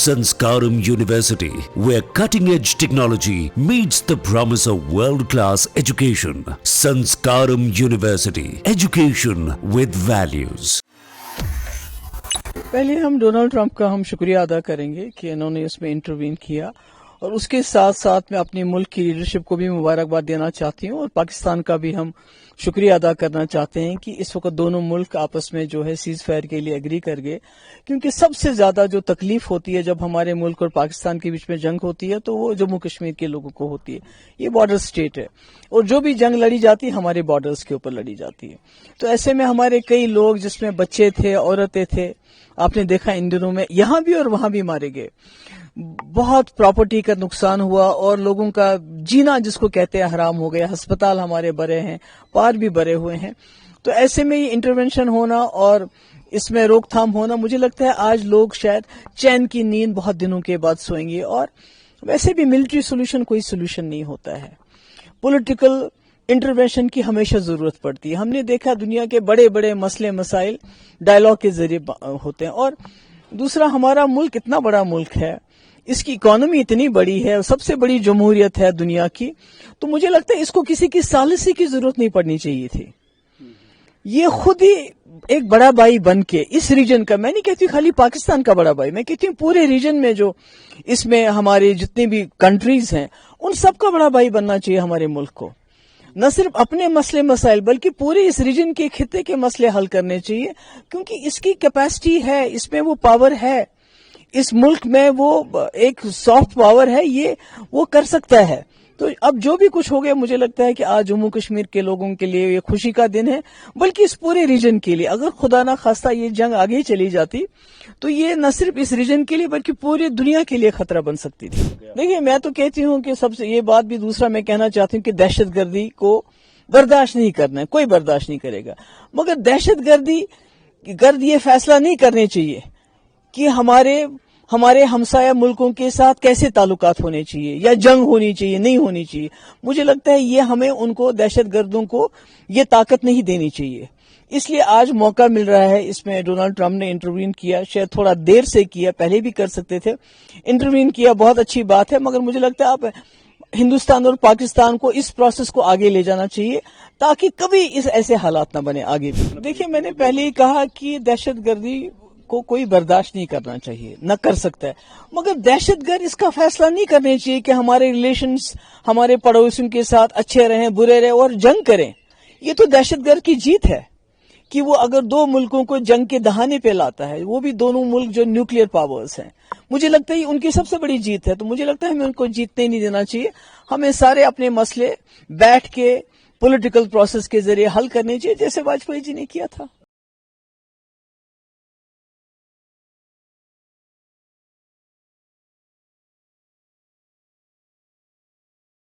Sanskaram University, where cutting-edge technology meets the promise of world-class education. Sanskaram University, education with values. पहले हम Donald Trump का हम शुक्रिया अदा करेंगे कि इन्होंने इसमें इंटरवीन किया, और उसके साथ साथ मैं अपने मुल्क की लीडरशिप को भी मुबारकबाद देना चाहती हूँ, और पाकिस्तान का भी हम शुक्रिया अदा करना चाहते हैं कि इस वक्त दोनों मुल्क आपस में जो है सीज फायर के लिए एग्री कर गए। क्योंकि सबसे ज्यादा जो तकलीफ होती है जब हमारे मुल्क और पाकिस्तान के बीच में जंग होती है तो वो जम्मू कश्मीर के लोगों को होती है। ये बॉर्डर स्टेट है और जो भी जंग लड़ी जाती है हमारे बॉर्डर्स के ऊपर लड़ी जाती है। तो ऐसे में हमारे कई लोग जिसमें बच्चे थे, औरतें थे, आपने देखा इन दिनों में यहाँ भी और वहां भी मारे गए। बहुत प्रॉपर्टी का नुकसान हुआ और लोगों का जीना जिसको कहते हैं हराम हो गया। अस्पताल हमारे बड़े हैं, पार भी बड़े हुए हैं। तो ऐसे में ये इंटरवेंशन होना और इसमें रोकथाम होना, मुझे लगता है आज लोग शायद चैन की नींद बहुत दिनों के बाद सोएंगे। और वैसे भी मिलिट्री सोल्यूशन कोई सोल्यूशन नहीं होता है, पॉलिटिकल इंटरवेंशन की हमेशा जरूरत पड़ती है। हमने देखा दुनिया के बड़े बड़े मसले मसाइल डायलॉग के जरिए होते हैं। और दूसरा, हमारा मुल्क इतना बड़ा मुल्क है, इसकी इकोनॉमी इतनी बड़ी है, सबसे बड़ी जमहूरियत है दुनिया की, तो मुझे लगता है इसको किसी की सालिसी की जरूरत नहीं पड़नी चाहिए थी। ये खुद ही एक बड़ा भाई बन के इस रीजन का, मैं नहीं कहती खाली पाकिस्तान का बड़ा भाई, मैं कहती हूँ पूरे रीजन में जो इसमें हमारे जितने भी कंट्रीज हैं उन सबका बड़ा भाई बनना चाहिए हमारे मुल्क को। न सिर्फ अपने मसले मसाइल बल्कि पूरे इस रीजन के खिते के मसले हल करने चाहिए, क्योंकि इसकी कैपेसिटी है, इसमें वो पावर है, इस मुल्क में वो एक सॉफ्ट पावर है, ये वो कर सकता है। तो अब जो भी कुछ हो गया, मुझे लगता है कि आज जम्मू कश्मीर के लोगों के लिए ये खुशी का दिन है, बल्कि इस पूरे रीजन के लिए। अगर खुदा ना खास्ता ये जंग आगे चली जाती तो ये न सिर्फ इस रीजन के लिए बल्कि पूरी दुनिया के लिए खतरा बन सकती थी। देखिए, मैं तो कहती हूँ कि सबसे ये बात भी दूसरा मैं कहना चाहती हूँ कि दहशतगर्दी को बर्दाश्त नहीं करना है, कोई बर्दाश्त नहीं करेगा। मगर दहशतगर्द ये फैसला नहीं करने चाहिए कि हमारे हमसाया मुल्कों के साथ कैसे ताल्लुकात होने चाहिए या जंग होनी चाहिए, नहीं होनी चाहिए। मुझे लगता है ये हमें उनको, दहशतगर्दों को ये ताकत नहीं देनी चाहिए। इसलिए आज मौका मिल रहा है, इसमें डोनाल्ड ट्रंप ने इंटरवीन किया, शायद थोड़ा देर से किया, पहले भी कर सकते थे, इंटरवीन किया, बहुत अच्छी बात है। मगर मुझे लगता है आप हिंदुस्तान और पाकिस्तान को इस प्रोसेस को आगे ले जाना चाहिए ताकि कभी इस ऐसे हालात ना बने आगे भी। देखिए, मैंने पहले ही कहा कि दहशतगर्दी को कोई बर्दाश्त नहीं करना चाहिए, न कर सकता है। मगर दहशतगर्द इसका फैसला नहीं करने चाहिए कि हमारे रिलेशंस हमारे पड़ोसियों के साथ अच्छे रहें, बुरे रहें और जंग करें। ये तो दहशतगर्द की जीत है कि वो अगर दो मुल्कों को जंग के दहाने पे लाता है, वो भी दोनों मुल्क जो न्यूक्लियर पावर्स हैं, मुझे लगता है उनकी सबसे बड़ी जीत है। तो मुझे लगता है हमें उनको जीतने नहीं देना चाहिए। हमें सारे अपने मसले बैठ के पॉलिटिकल प्रोसेस के जरिए हल करने चाहिए, जैसे वाजपेयी जी ने किया था।